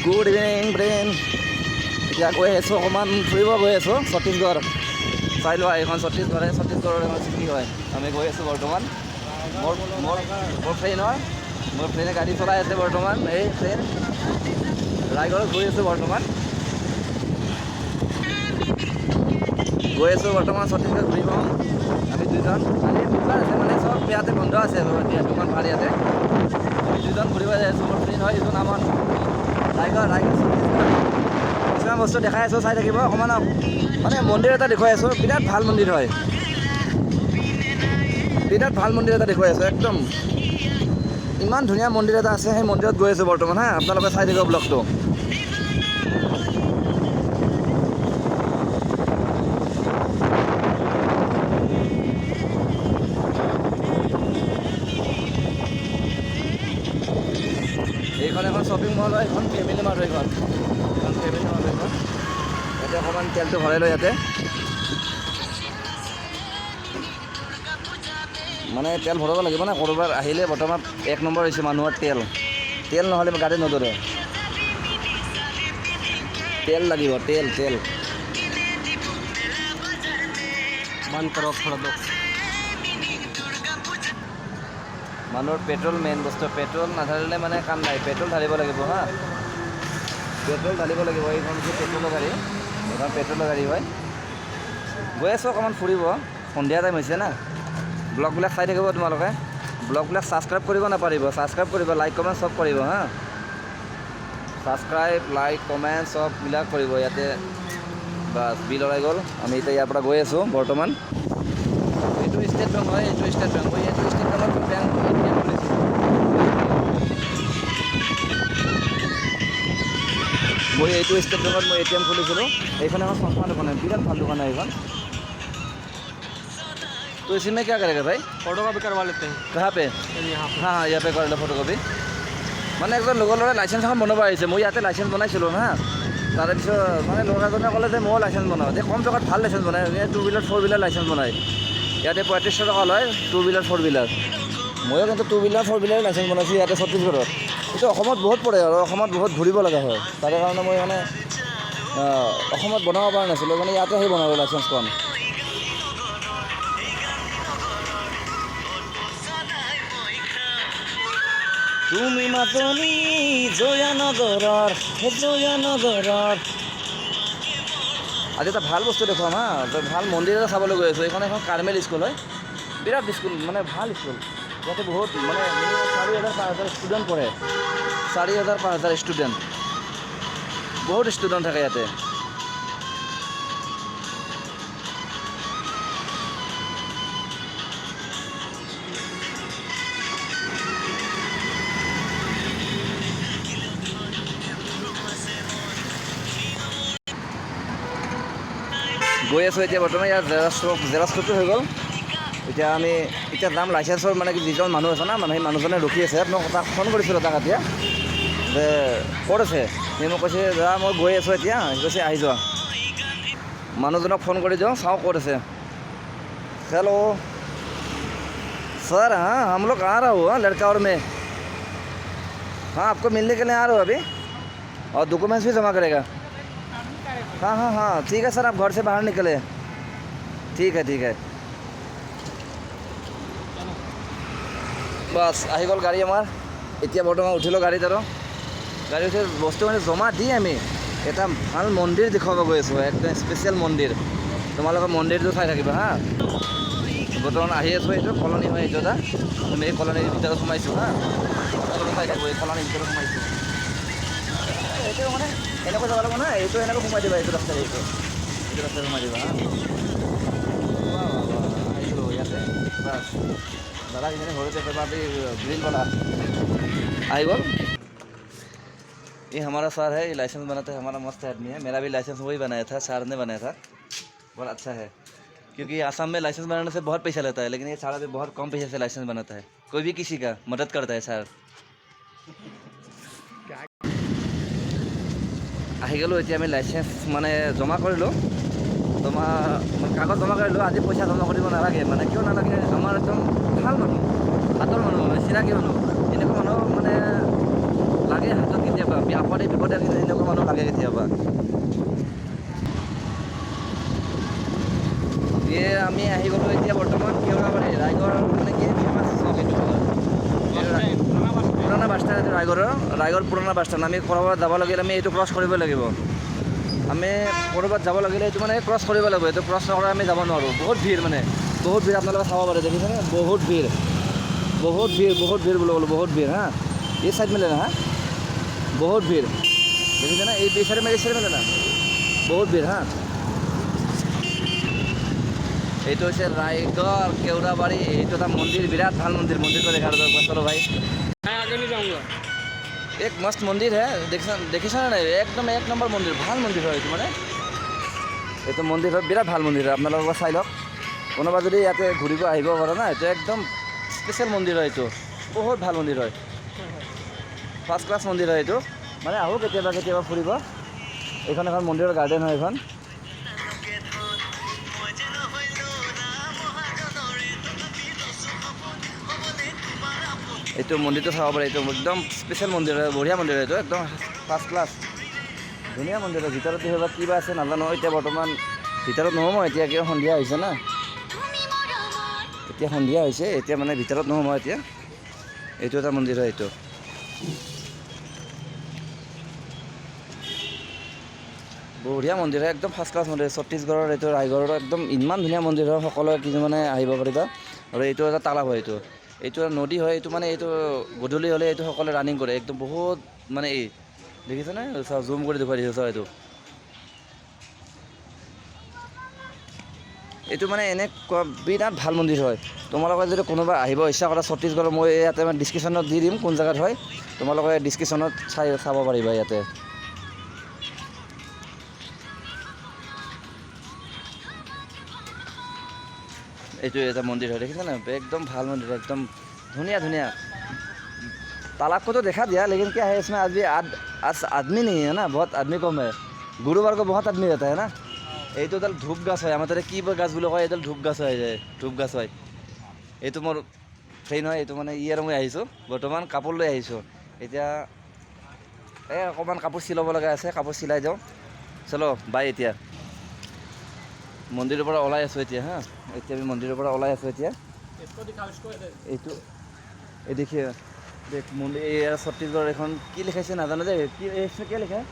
Good evening brain. এতিয়া গৈ আছোঁ অকণমান ফুৰিব গৈ আছোঁ ছত্তীশগড়। চাই লোৱা এইখন ছত্তীশগড় এখন চিটি হয়। আমি গৈ আছোঁ বৰ্তমান। মোৰ ফ্ৰেণ্ড হয়, মোৰ ফ্ৰেণ্ডে গাড়ী চলাই আছে বৰ্তমান। এই ফ্ৰেণ্ড ৰায়গড়ত গৈ আছোঁ বৰ্তমান। গৈ আছোঁ বৰ্তমান ছত্তীশগড় ঘূৰিব আমি দুজন। আজি বুধবাৰ আছে মানে চব ইয়াতে বন্ধ আছে এতিয়া দোকান ভাৰ ইয়াতে। আমি দুজন ঘূৰিব যাই আছোঁ। মোৰ ফ্ৰেণ্ড হয় এইটো নামত ৰায়গড় ছত্তীশগড়। কিছুমান বস্তু দেখাই আছোঁ, চাই থাকিব অকণমান। মানে মন্দিৰ এটা দেখুৱাই আছোঁ, বিৰাট ভাল মন্দিৰ হয়, বিৰাট ভাল মন্দিৰ এটা দেখুৱাই আছোঁ। একদম ইমান ধুনীয়া মন্দিৰ এটা আছে, সেই মন্দিৰত গৈ আছোঁ বৰ্তমান। হা, আপোনালোকে চাই থাকিব ব্লগটো। এইখন এখন শ্বপিং মল হয়, এইখন ফেমিলি মাৰ্ট হয়। এইখন ফেমিলি মাৰ্ট হয়। ইয়াতে অকণমান তেলটো ভৰাই লয় ইয়াতে। মানে তেল ভৰাব লাগিব না, ক'ৰবাত আহিলে বৰ্তমান 1 নম্বৰ হৈছে মানুহৰ তেল নহ'লে গাড়ী নদৌৰে। তেল লাগিব, তেল बंद करो थोड़ा दो। মানুহৰ পেট্ৰল মেইন বস্তু। পেট্ৰল নাঢালিলে মানে কাম নাই। পেট্ৰল ঢালিব লাগিব। হা, পেট্ৰল ঢালিব লাগিব। এইখন হৈছে পেট্ৰলৰ গাড়ী, এইখন পেট্ৰলৰ গাড়ী হয়। গৈ আছোঁ অকণমান ফুৰিব, সন্ধিয়া টাইম হৈছে না। ব্লগবিলাক চাই থাকিব তোমালোকে। ব্লগবিলাক ছাবস্ক্ৰাইব কৰিব নাপাৰিব, ছাবস্ক্ৰাইব কৰিব, লাইক কমেণ্ট চব কৰিব। হা, ছাবস্ক্ৰাইব লাইক কমেণ্ট চববিলাক কৰিব। ইয়াতে বাছ বিল ওলাই গ'ল। আমি এতিয়া ইয়াৰ পৰা গৈ আছোঁ বৰ্তমান। এইটো ষ্টেট বেংক হয়, এইটো ষ্টেট বেংক। মই এইটো ষ্টেট বেংকৰ বেংক এটিএম খুলিছোঁ। মই এইটো ষ্টেট বেংকত মই এটিএম খুলিছিলোঁ। এইখন এখন চশমা দোকান হয়, বিৰাট ভাল দোকান হয় এইখন। तो इसी में क्या करेगा भाई? फोटो कॉपी करवा लेते हैं कहाँ पे? यहाँ पे। हाँ यहाँ पे कर लो ফটোকপি। মানে একজন লগৰ ল'ৰাই লাইচেঞ্চ এখন বনাব আহিছে। মই ইয়াতে লাইচেঞ্চ বনাইছিলোঁ হা। তাৰপিছত মানে ল'ৰাজনে ক'লে যে ময়ো লাইচেঞ্চ বনাওঁ। এতিয়া কম টকাত ভাল লাইচেঞ্চ বনায়। 2 হুইলাৰ 4 হুইলাৰ লাইচেঞ্চ বনায়। ইয়াতে 3500 টকা লয় 2 হুইলাৰ 4 হুইলাৰ। ময়ো কিন্তু 2 হুইলাৰ 4 হুইলাৰ লাইচেঞ্চ বনাইছোঁ ইয়াতে ছত্তীশগড়ত। এইটো অসমত বহুত পৰে আৰু অসমত বহুত ঘূৰিব লগা হয়। তাৰে কাৰণে মই মানে অসমত বনাব পৰা নাছিলোঁ, মানে ইয়াতে আহি বনালোঁ লাইচেঞ্চখন। তুমি মাতনি জয়ানগৰৰ আজি এটা ভাল বস্তু দেখুৱাম। হা, ভাল মন্দিৰ এটা চাবলৈ গৈ আছোঁ। এইখন কাৰ্মেল স্কুল হয়, বিৰাট স্কুল, মানে ভাল স্কুল। ইয়াতে বহুত মানে 4000-5000 ষ্টুডেণ্ট পঢ়ে। 4000-5000 ষ্টুডেণ্ট, বহুত ষ্টুডেণ্ট থাকে ইয়াতে। গৈ আছোঁ এতিয়া বৰ্তমান। ইয়াৰ জেৰক্সটো হৈ গ'ল। এতিয়া যাম লাইচেঞ্চৰ মানে যিজন মানুহ আছে না, সেই মানুহজনে ৰখি আছে। মই তাক ফোন কৰিছিলোঁ তাক এতিয়া যে ক'ত আছে। সি মোক কৈছে দাদা মই গৈ আছোঁ এতিয়া। সি কৈছে আহি যোৱা। মানুহজনক ফোন কৰি দিওঁ, চাওঁ ক'ত আছে। हेलो सर, हाँ हम लोग आ रहा हूँ लड़का और मैं। हाँ आपको मिलने के लिए आ रहा हूँ अभी, और डॉक्यूमेंट्स भी जमा करेगा। हाँ हाँ हाँ ठीक है सर, आप घर से बाहर निकले। ठीक है। বাছ আহি গ'ল গাড়ী আমাৰ। এতিয়া বৰ্তমান উঠিলোঁ গাড়ীত আৰু গাড়ী উঠি বস্তু মানে জমা দি আমি এটা ভাল মন্দিৰ দেখুৱাব গৈ আছোঁ। একদম স্পেচিয়েল মন্দিৰ। তোমালোকে মন্দিৰটো চাই থাকিবা। হা, বৰ্তমান আহি আছোঁ। এইটো কলনী হয়, এইটো এটা। আমি এই কলনীৰ ভিতৰত সোমাইছোঁ। হা, তোমালোকে চাই থাকিব। এই কলনীৰ ভিতৰত সোমাইছোঁ। এইটো মানে এনেকৈ যাব লাগিব না, এইটো এনেকৈ সোমাই দিবা। এইটো ৰাস্তাৰে এইটো ৰাস্তাৰে সোমাই দিবা। হা, আহিছিলোঁ ইয়াতে। বাছ दादा किसी हो रहे थे बाद ग्रीन वाला आई गो। ये हमारा सर है, ये लाइसेंस बनाता है। हमारा मस्त आदमी है। मेरा भी लाइसेंस वही बनाया था, सर ने बनाया था। बहुत अच्छा है, क्योंकि आसाम में लाइसेंस बनाने से बहुत पैसा लेता है, लेकिन ये सारा भी बहुत कम पैसे से लाइसेंस बनाता है। कोई भी किसी का मदद करता है सर। আহি গ'লোঁ। এতিয়া আমি লাইচেঞ্চ মানে জমা কৰিলোঁ। কাগজ জমা কৰিলোঁ। আজি পইচা জমা কৰিব নালাগে। মানে কিয় নালাগে, আমাৰ একদম ভাল মানুহ, হাতৰ মানুহ, চিনাকি মানুহ। এনেকুৱা মানুহ মানে লাগে হাতত কেতিয়াবা আপদে বিপদে এনেকুৱা মানুহ লাগে কেতিয়াবা। আমি আহি গ'লোঁ এতিয়া বৰ্তমান কেওৰাবাৰী ৰায়গড় মানে কি ফেমাছ চক এইটো পুৰণা বাছ ষ্টেণ্ড এইটো ৰায়গড় পুৰণা বাছ ষ্টেণ্ড। আমি ক'ৰবাত যাব লাগিলে আমি এইটো ক্ৰছ কৰিব লাগিব। আমি ক'ৰবাত যাব লাগিলে এইটো মানে ক্ৰছ কৰিব লাগিব। এইটো ক্ৰছ নকৰা আমি যাব নোৱাৰোঁ। বহুত ভিৰ মানে বহুত ভিৰ আপোনালোকে চাব পাৰে দেখিছেনে? বহুত ভিৰ বুলি ক'লোঁ বহুত ভিৰ হা। এই চাইড মিলে না হা বহুত ভিৰ দেখিছেনে? এই চাইডে মিলে না বহুত ভিৰ হা। এইটো হৈছে ৰায়গড় কেওৰাবাৰী। এইটো এটা মন্দিৰ বিৰাট ভাল মন্দিৰটো দেখা চলো ভাই। मैं आगे नहीं जाऊँगा। এক মস্ত মন্দিৰ হে দেখিছানে নাই? একদম এক নম্বৰ মন্দিৰ ভাল মন্দিৰ হয় এইটো মানে। এইটো মন্দিৰ হয় বিৰাট ভাল মন্দিৰ হয়। আপোনালোকে চাই লওক। কোনোবা যদি ইয়াতে ঘূৰিব আহিব পাৰে না এইটো একদম স্পেচিয়েল মন্দিৰ হয়। এইটো বহুত ভাল মন্দিৰ হয়। ফাৰ্ষ্ট ক্লাছ মন্দিৰ হয় এইটো মানে আহোঁ কেতিয়াবা ফুৰিব। এইখন এখন মন্দিৰৰ গাৰ্ডেন হয় এইখন। এইটো মন্দিৰটো চাব পাৰে। এইটো একদম স্পেচিয়েল মন্দিৰ হয় বঢ়িয়া মন্দিৰ হয় এইটো একদম ফাৰ্ষ্ট ক্লাছ ধুনীয়া মন্দিৰ হয়। ভিতৰত দেখিবা কিবা আছে নাজানো। এতিয়া বৰ্তমান ভিতৰত নোসোমাওঁ এতিয়া কিয় সন্ধিয়া হৈছে না। এতিয়া সন্ধিয়া হৈছে এতিয়া মানে ভিতৰত নোসোমাওঁ এতিয়া। এইটো এটা মন্দিৰ হয় এইটো বঢ়িয়া মন্দিৰ হয় একদম ফাৰ্ষ্ট ক্লাছ মন্দিৰ। ছত্তীশগড়ৰ এইটো ৰায়গড়ৰ একদম ইমান ধুনীয়া মন্দিৰ হয়। সকলোৱে কিছুমানে আহিব পাৰিবা। আৰু এইটো এটা তালাব হয়। এইটো নদী হয়। এইটো মানে এইটো গধূলি হ'লে এইটো সকলোৱে ৰানিং কৰে একদম বহুত মানে এই দেখিছেনে? চাওঁ জুম কৰি দেখুৱাই দিছোঁ চাওঁ এইটো মানে এনেকুৱা বিৰাট ভাল মন্দিৰ হয়। তোমালোকে যদি কোনোবা আহিব ইচ্ছা কৰা ছত্তীশগড়ৰ মই ইয়াতে মানে ডিছক্ৰিপশ্যনত দি দিম কোন জেগাত হয়। তোমালোকে ডিছক্ৰিপশ্যনত চাব পাৰিবা ইয়াতে। এইটো এটা মন্দিৰ হয় দেখিছেনে? একদম ভাল মন্দিৰ একদম ধুনীয়া। तालाब को तो देखा दिया लेकिन क्या है इसमें आदमी नहीं है ना। बहुत आदमी कम है। गुरुवार को बहुत आदमी रहता है ना। এইটো এডাল ধূপ গাছ হয়। আমাৰ তাতে কি গাছ বুলি কয়? এডাল ধূপ গাছ হয় ধূপ গাছ হয়। এইটো মোৰ ট্ৰেইন হয়। এইটো মানে আৰু মই আহিছোঁ বৰ্তমান কাপোৰ লৈ আহিছোঁ। এতিয়া এই অকণমান কাপোৰ চিলাব লগা আছে কাপোৰ চিলাই যাওঁ। চলো বাই। এতিয়া মন্দিৰৰ পৰা ওলাই আছোঁ এতিয়া হা। এতিয়া আমি মন্দিৰৰ পৰা ওলাই আছোঁ এতিয়া। এইটো এই দেখিয়ে দেখ মন্দিৰ এই ছত্तीसगढ़ এখন কি লিখাইছে নাজানো যে কি লিখা है?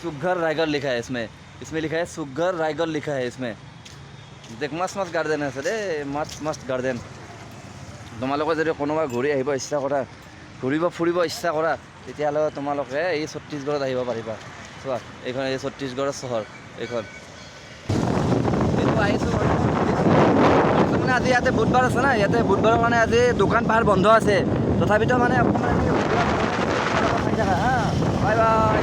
सुघ्घर रायगढ़ लिखा है इसमें लिखा है सुघ्घर रायगढ़ लिखा है इसमें। देख मस्त गार्डन আছে দেই मस्त गार्डन। তোমালোকে যদি কোনোবা ঘূৰি আহিব ইচ্ছা কৰা ফুৰিব ইচ্ছা কৰা তেতিয়াহ'লে তোমালোকে এই ছত্তীশগড়ত আহিব পাৰিবা। চোৱা এইখন এই ছত্তীশগড়ৰ চহৰ এইখন। এইটো আহিছোঁ মানে আজি ইয়াতে বুধবাৰ আছে না। ইয়াতে বুধবাৰৰ মানে আজি দোকান পাহাৰ বন্ধ আছে। তথাপিতো মানে অকণমান খাই থাকা হা। Bye bye.